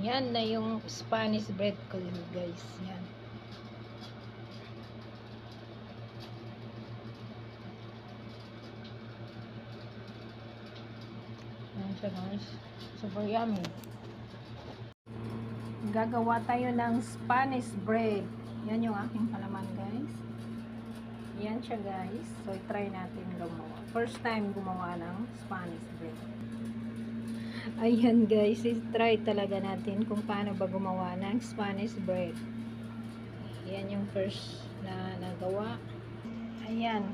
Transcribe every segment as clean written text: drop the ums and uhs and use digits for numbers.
Yan na yung Spanish bread ko guys. Yan. Yan siya guys. Super yummy. Gagawa tayo ng Spanish bread. Yan yung aking palaman guys. Yan siya guys. So try natin gumawa. First time gumawa ng Spanish bread. Ayan guys, try talaga natin kung paano ba gumawa ng Spanish bread. Yan yung first na nagawa. Ayan.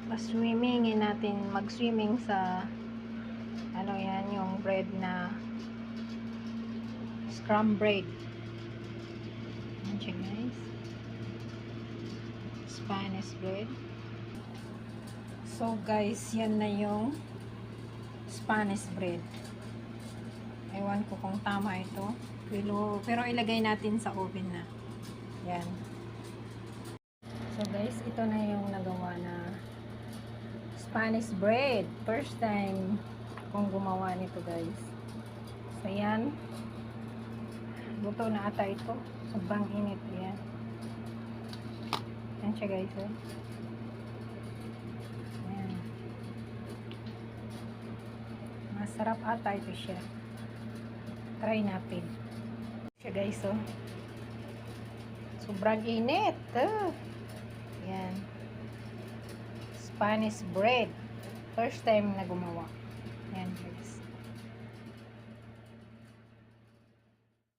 Pa-swimmingin natin, mag-swimming sa ano yan, yung bread na scrum bread. Yan siya guys. Spanish bread. So guys, yan na yung Spanish bread. Ewan ko kung tama ito. Pero ilagay natin sa oven na. Yan. So guys, ito na yung nagawa na Spanish bread. First time kong gumawa nito guys. So yan. Luto na ata ito. Sobrang init. Yan. Yan siya guys. Eh. Yan. Masarap ata ito siya. Try natin. Siya guys. Oh. Sobrang init. Yan. Spanish bread. First time na gumawa.